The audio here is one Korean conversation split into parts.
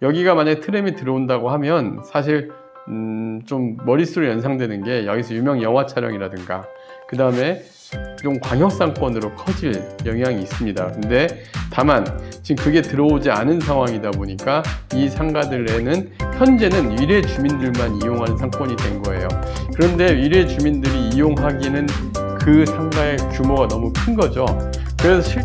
여기가 만약에 트램이 들어온다고 하면 사실 좀 머릿속에 연상되는 게 여기서 유명 영화 촬영이라든가 그 다음에 좀 광역상권으로 커질 영향이 있습니다. 근데 다만 지금 그게 들어오지 않은 상황이다 보니까 이 상가들에는 현재는 위례 주민들만 이용하는 상권이 된 거예요. 그런데 위례 주민들이 이용하기는 그 상가의 규모가 너무 큰 거죠. 그래서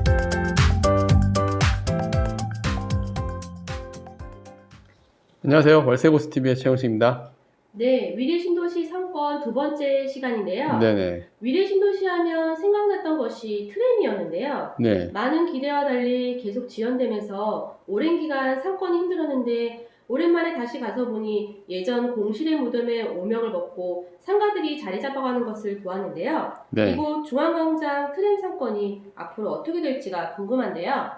안녕하세요. 월세고스TV의 최영식입니다. 네, 위례 신도시 상권 두 번째 시간인데요. 네네. 위례 신도시 하면 생각났던 것이 트램이었는데요. 네. 많은 기대와 달리 계속 지연되면서 오랜 기간 상권이 힘들었는데 오랜만에 다시 가서 보니 예전 공실의 무덤의 오명을 먹고 상가들이 자리 잡아가는 것을 보았는데요. 네. 이곳 중앙광장 트램 상권이 앞으로 어떻게 될지가 궁금한데요.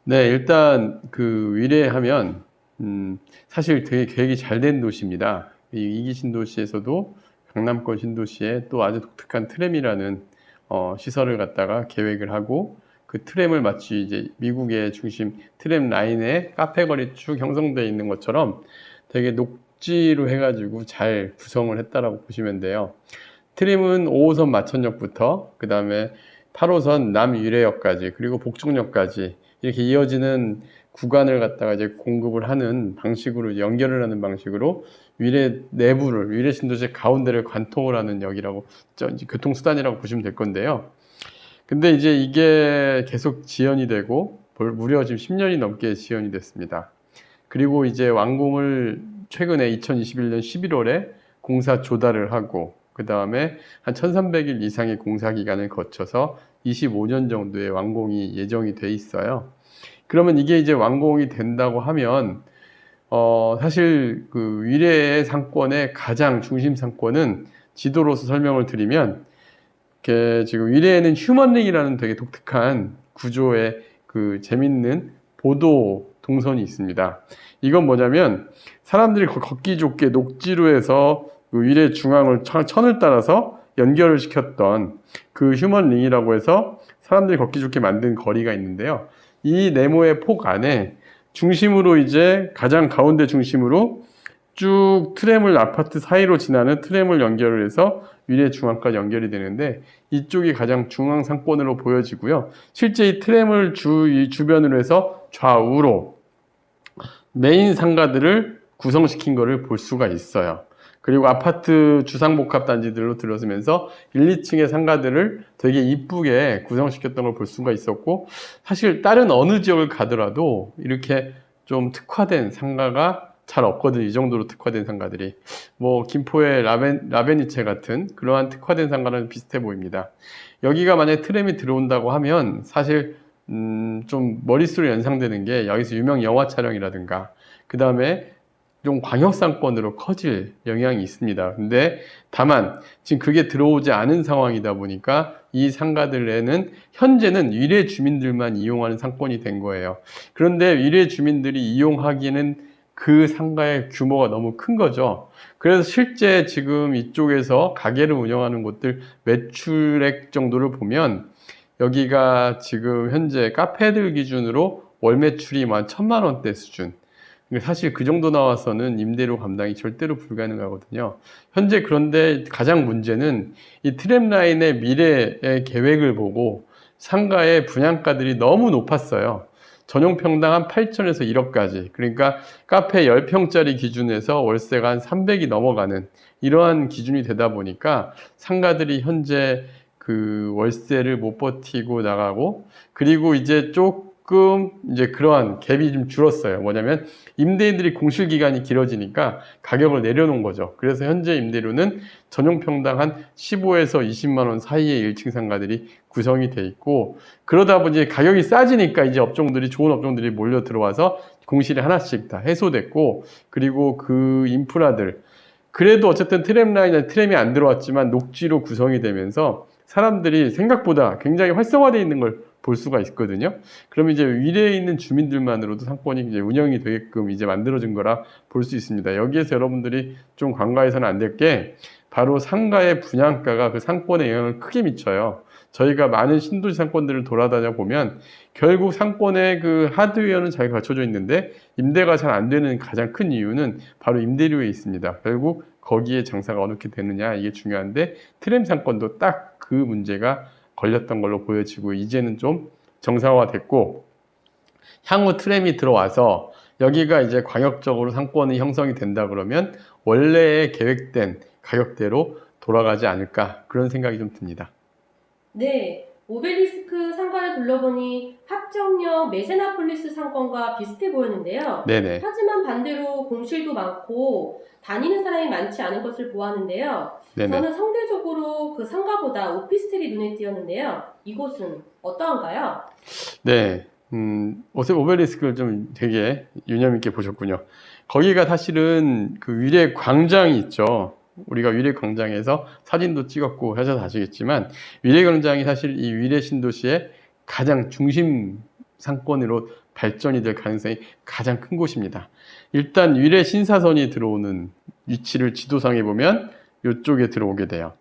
네, 일단 그 위례하면 사실 되게 계획이 잘 된 도시입니다. 이기 신도시에서도 강남권 신도시에 또 아주 독특한 트램이라는 시설을 갖다가 계획을 하고 그 트램을 마치 이제 미국의 중심 트램 라인에 카페 거리 쭉 형성되어 있는 것처럼 되게 녹지로 해가지고 잘 구성을 했다라고 보시면 돼요. 트램은 5호선 마천역부터 그 다음에 8호선 남위례역까지 그리고 복정역까지 이렇게 이어지는 구간을 갖다가 이제 공급을 하는 방식으로 연결을 하는 방식으로 위례 내부를 위례 신도시 가운데를 관통을 하는 역이라고 교통수단이라고 보시면 될 건데요. 근데 이제 이게 계속 지연이 되고 무려 지금 10년이 넘게 지연이 됐습니다. 그리고 이제 완공을 최근에 2021년 11월에 공사 조달을 하고 그 다음에 한 1300일 이상의 공사 기간을 거쳐서 25년 정도의 완공이 예정이 돼 있어요. 그러면 이게 이제 완공이 된다고 하면 사실 그 위례의 상권의 가장 중심 상권은 지도로서 설명을 드리면 지금 위례에는 휴먼링이라는 되게 독특한 구조의 그 재밌는 보도 동선이 있습니다. 이건 뭐냐면 사람들이 걷기 좋게 녹지로 해서 그 위례 중앙을 천을 따라서 연결을 시켰던 그 휴먼링이라고 해서 사람들이 걷기 좋게 만든 거리가 있는데요. 이 네모의 폭 안에 중심으로 이제 가장 가운데 중심으로 쭉 트램을 아파트 사이로 지나는 트램을 연결을 해서 위례 중앙까지 연결이 되는데 이쪽이 가장 중앙 상권으로 보여지고요. 실제 이 트램을 주변으로 해서 좌우로 메인 상가들을 구성시킨 것을 볼 수가 있어요. 그리고 아파트 주상복합단지들로 들어서면서 1, 2층의 상가들을 되게 이쁘게 구성시켰던 걸 볼 수가 있었고 사실 다른 어느 지역을 가더라도 이렇게 좀 특화된 상가가 잘 없거든요. 이 정도로 특화된 상가들이 뭐 김포의 라베니체 같은 그러한 특화된 상가는 비슷해 보입니다. 여기가 만약에 트램이 들어온다고 하면 사실 좀 머릿속에 연상되는 게 여기서 유명 영화 촬영이라든가 그 다음에 좀 광역상권으로 커질 영향이 있습니다. 근데 다만 지금 그게 들어오지 않은 상황이다 보니까 이 상가들에는 현재는 위례 주민들만 이용하는 상권이 된 거예요. 그런데 위례 주민들이 이용하기는 그 상가의 규모가 너무 큰 거죠. 그래서 실제 지금 이쪽에서 가게를 운영하는 곳들 매출액 정도를 보면 여기가 지금 현재 카페들 기준으로 월 매출이 한 1000만 원대 수준. 사실 그 정도 나와서는 임대료 감당이 절대로 불가능하거든요. 현재 그런데 가장 문제는 이 트램라인의 미래의 계획을 보고 상가의 분양가들이 너무 높았어요. 전용평당 한 8천에서 1억까지. 그러니까 카페 10평짜리 기준에서 월세가 한 300이 넘어가는 이러한 기준이 되다 보니까 상가들이 현재 그 월세를 못 버티고 나가고 그리고 이제 조금 이제 그러한 갭이 좀 줄었어요. 뭐냐면 임대인들이 공실 기간이 길어지니까 가격을 내려놓은 거죠. 그래서 현재 임대료는 전용평당 한 15에서 20만 원 사이의 1층 상가들이 구성이 돼 있고 그러다 보니 가격이 싸지니까 이제 좋은 업종들이 몰려 들어와서 공실이 하나씩 다 해소됐고 그리고 그 인프라들 그래도 어쨌든 트램이 안 들어왔지만 녹지로 구성이 되면서 사람들이 생각보다 굉장히 활성화되어 있는 걸 볼 수가 있거든요. 그럼 이제 위례에 있는 주민들만으로도 상권이 이제 운영이 되게끔 이제 만들어진 거라 볼 수 있습니다. 여기에서 여러분들이 좀 간과해서는 안 될 게 바로 상가의 분양가가 그 상권에 영향을 크게 미쳐요. 저희가 많은 신도시 상권들을 돌아다녀 보면 결국 상권의 그 하드웨어는 잘 갖춰져 있는데 임대가 잘 안 되는 가장 큰 이유는 바로 임대료에 있습니다. 결국 거기에 장사가 어떻게 되느냐 이게 중요한데 트램 상권도 딱 그 문제가 걸렸던 걸로 보여지고 이제는 좀 정상화됐고 향후 트램이 들어와서 여기가 이제 광역적으로 상권이 형성이 된다 그러면 원래의 계획된 가격대로 돌아가지 않을까 그런 생각이 좀 듭니다. 네, 오벨리스크 상가를 둘러보니 합정역 메세나폴리스 상권과 비슷해 보였는데요. 네네. 하지만 반대로 공실도 많고 다니는 사람이 많지 않은 것을 보았는데요. 네네. 저는 상대적으로 그 상가보다 오피스텔이 눈에 띄었는데요. 이곳은 어떠한가요? 네. 오벨리스크를 좀 되게 유념 있게 보셨군요. 거기가 사실은 그 위례 광장이 있죠. 우리가 위례 광장에서 사진도 찍었고 하셔서 아시겠지만 위례 광장이 사실 이 위례 신도시의 가장 중심 상권으로 발전이 될 가능성이 가장 큰 곳입니다. 일단 위례 신사선이 들어오는 위치를 지도상에 보면 이쪽에 들어오게 돼요.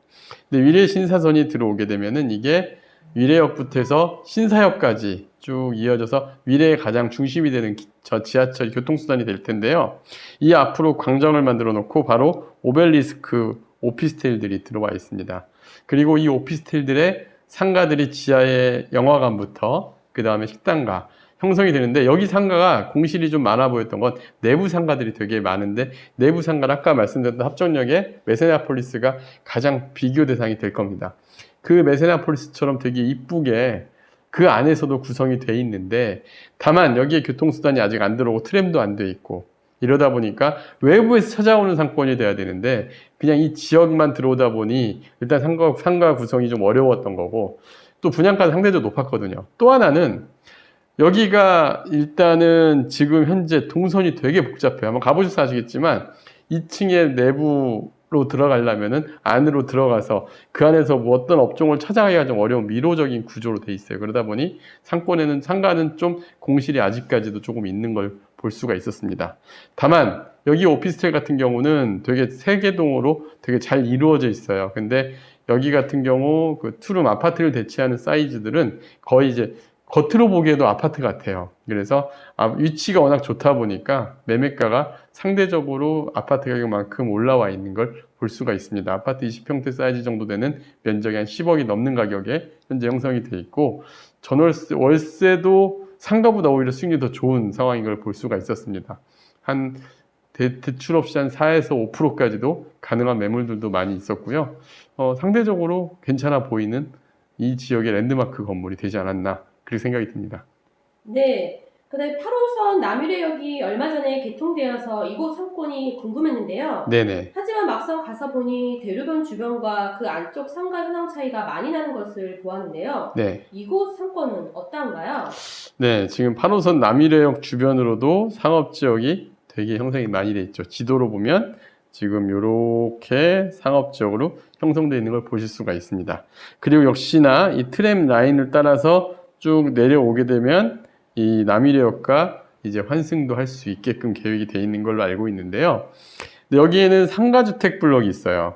근데 위례 신사선이 들어오게 되면은 이게 위례역부터 해서 신사역까지 쭉 이어져서 위례의 가장 중심이 되는 저 지하철 교통수단이 될 텐데요. 이 앞으로 광장을 만들어 놓고 바로 오벨리스크 오피스텔들이 들어와 있습니다. 그리고 이 오피스텔들의 상가들이 지하의 영화관부터 그 다음에 식당가 형성이 되는데 여기 상가가 공실이 좀 많아 보였던 건 내부 상가들이 되게 많은데 내부 상가는 아까 말씀드렸던 합정역의 메세나폴리스가 가장 비교 대상이 될 겁니다. 그 메세나폴리스처럼 되게 이쁘게 그 안에서도 구성이 돼 있는데 다만 여기에 교통수단이 아직 안 들어오고 트램도 안 돼 있고 이러다 보니까 외부에서 찾아오는 상권이 돼야 되는데 그냥 이 지역만 들어오다 보니 일단 상가 구성이 좀 어려웠던 거고 또 분양가도 상대적으로 높았거든요. 또 하나는 여기가 일단은 지금 현재 동선이 되게 복잡해요. 한번 가보셔서 아시겠지만 2층의 내부로 들어가려면은 안으로 들어가서 그 안에서 뭐 어떤 업종을 찾아가기가 좀 어려운 미로적인 구조로 돼 있어요. 그러다 보니 상가는 좀 공실이 아직까지도 조금 있는 걸 볼 수가 있었습니다. 다만 여기 오피스텔 같은 경우는 되게 세개동으로 되게 잘 이루어져 있어요. 근데 여기 같은 경우 그 투룸 아파트를 대체하는 사이즈들은 거의 이제 겉으로 보기에도 아파트 같아요. 그래서 위치가 워낙 좋다 보니까 매매가가 상대적으로 아파트 가격만큼 올라와 있는 걸 볼 수가 있습니다. 아파트 20평대 사이즈 정도 되는 면적이 한 10억이 넘는 가격에 현재 형성이 돼 있고 월세도 상가보다 오히려 수익률이 더 좋은 상황인 걸 볼 수가 있었습니다. 한 대출 없이 한 4에서 5%까지도 가능한 매물들도 많이 있었고요. 상대적으로 괜찮아 보이는 이 지역의 랜드마크 건물이 되지 않았나 그렇게 생각이 듭니다. 네, 그다음에 8호선 남유래역이 얼마 전에 개통되어서 이곳 상권이 궁금했는데요. 네네. 하지만 막상 가서 보니 대로변 주변과 그 안쪽 상가 현황 차이가 많이 나는 것을 보았는데요. 네. 이곳 상권은 어떠한가요? 네, 지금 8호선 남이래역 주변으로도 상업지역이 되게 형성이 많이 돼 있죠. 지도로 보면 지금 이렇게 상업지역으로 형성되어 있는 걸 보실 수가 있습니다. 그리고 역시나 이 트램 라인을 따라서 쭉 내려오게 되면 이 남이래역과 이제 환승도 할 수 있게끔 계획이 되어 있는 걸로 알고 있는데요. 여기에는 상가주택 블럭이 있어요.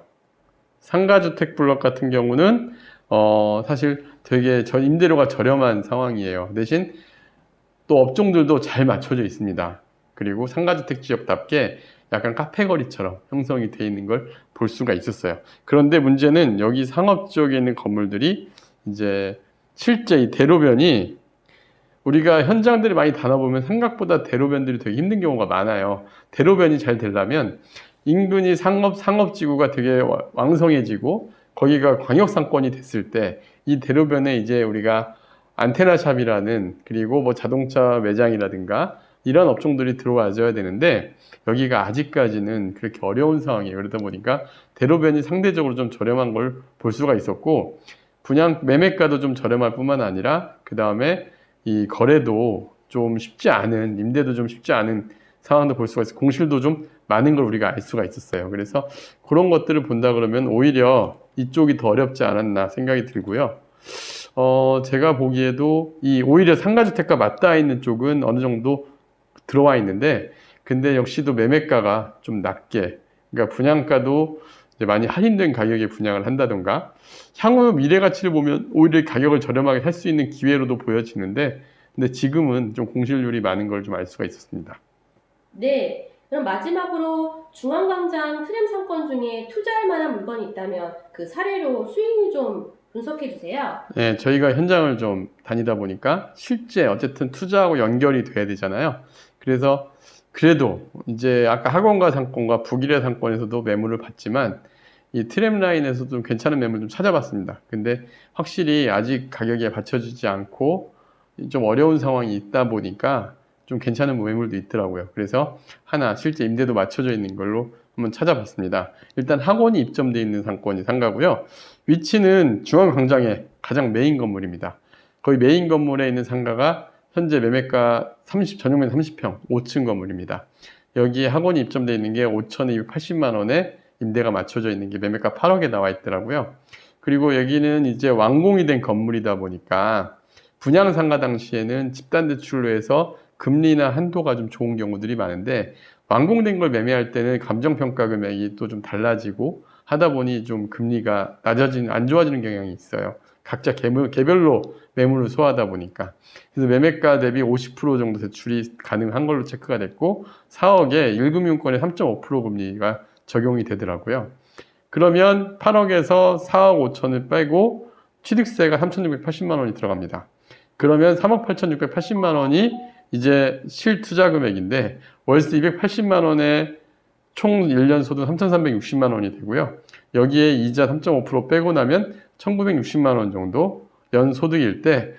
상가주택 블럭 같은 경우는 사실 되게 임대료가 저렴한 상황이에요. 대신 또 업종들도 잘 맞춰져 있습니다. 그리고 상가주택 지역답게 약간 카페거리처럼 형성이 되어 있는 걸 볼 수가 있었어요. 그런데 문제는 여기 상업 지역에 있는 건물들이 이제 실제 이 대로변이 우리가 현장들이 많이 다녀보면 생각보다 대로변들이 되게 힘든 경우가 많아요. 대로변이 잘 되려면 인근이 상업지구가 되게 왕성해지고 거기가 광역상권이 됐을 때 이 대로변에 이제 우리가 안테나샵이라는 그리고 뭐 자동차 매장이라든가 이런 업종들이 들어와줘야 되는데 여기가 아직까지는 그렇게 어려운 상황이에요. 그러다 보니까 대로변이 상대적으로 좀 저렴한 걸 볼 수가 있었고 매매가도 좀 저렴할 뿐만 아니라 그 다음에 이 거래도 좀 쉽지 않은 임대도 좀 쉽지 않은 상황도 볼 수가 있어요. 공실도 좀 많은 걸 우리가 알 수가 있었어요. 그래서 그런 것들을 본다 그러면 오히려 이쪽이 더 어렵지 않았나 생각이 들고요. 제가 보기에도 오히려 상가주택과 맞닿아 있는 쪽은 어느 정도 들어와 있는데 근데 역시도 매매가가 좀 낮게 그러니까 분양가도 이제 많이 할인된 가격에 분양을 한다던가, 향후 미래 가치를 보면 오히려 가격을 저렴하게 할 수 있는 기회로도 보여지는데, 근데 지금은 좀 공실률이 많은 걸 좀 알 수가 있었습니다. 네. 그럼 마지막으로 중앙광장 트램 상권 중에 투자할 만한 물건이 있다면 그 사례로 수익률 좀 분석해 주세요. 네, 저희가 현장을 좀 다니다 보니까 실제 어쨌든 투자하고 연결이 돼야 되잖아요. 그래서 그래도 이제 아까 학원가 상권과 북일의 상권에서도 매물을 봤지만 이 트램 라인에서 좀 괜찮은 매물 좀 찾아봤습니다. 근데 확실히 아직 가격에 받쳐주지 않고 좀 어려운 상황이 있다 보니까 좀 괜찮은 매물도 있더라고요. 그래서 하나 실제 임대도 맞춰져 있는 걸로 한번 찾아봤습니다. 일단 학원이 입점되어 있는 상권이 상가고요. 위치는 중앙광장의 가장 메인 건물입니다. 거의 메인 건물에 있는 상가가 현재 매매가 전용면 30평, 5층 건물입니다. 여기에 학원이 입점되어 있는 게 5,280만 원에 임대가 맞춰져 있는 게 매매가 8억에 나와 있더라고요. 그리고 여기는 이제 완공이 된 건물이다 보니까 분양 상가 당시에는 집단 대출로 해서 금리나 한도가 좀 좋은 경우들이 많은데, 완공된 걸 매매할 때는 감정평가 금액이 또 좀 달라지고 하다 보니 좀 금리가 안 좋아지는 경향이 있어요. 각자 개별로 매물을 소화하다 보니까. 그래서 매매가 대비 50% 정도 대출이 가능한 걸로 체크가 됐고, 4억에 1금융권에 3.5% 금리가 적용이 되더라고요. 그러면 8억에서 4억 5천을 빼고 취득세가 3,680만 원이 들어갑니다. 그러면 3억 8,680만 원이 이제 실투자 금액인데, 월세 280만 원에 총 1년 소득 3,360만 원이 되고요. 여기에 이자 3.5% 빼고 나면 1,960만 원 정도 연 소득일 때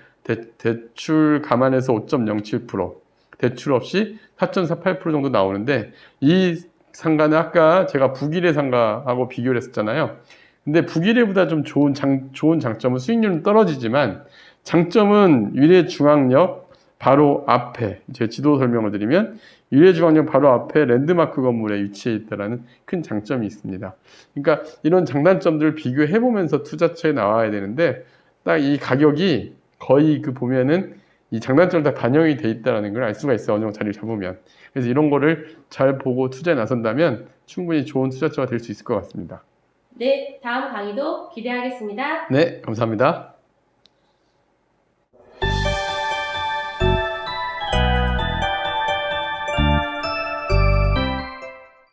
대출 감안해서 5.07%, 대출 없이 4.48% 정도 나오는데, 이 상가는 아까 제가 북일의 상가하고 비교를 했었잖아요. 근데 북일의보다 좀 좋은 장점은 수익률은 떨어지지만, 장점은 위례중앙역 바로 앞에, 제 지도 설명을 드리면 위례중앙역 바로 앞에 랜드마크 건물에 위치해 있다는 큰 장점이 있습니다. 그러니까 이런 장단점들을 비교해 보면서 투자처에 나와야 되는데, 딱 이 가격이 거의 보면은 이 장단점을 다 반영이 돼 있다는 걸 알 수가 있어요. 어느 정도 자리를 잡으면. 그래서 이런 거를 잘 보고 투자에 나선다면 충분히 좋은 투자처가 될 수 있을 것 같습니다. 네, 다음 강의도 기대하겠습니다. 네, 감사합니다.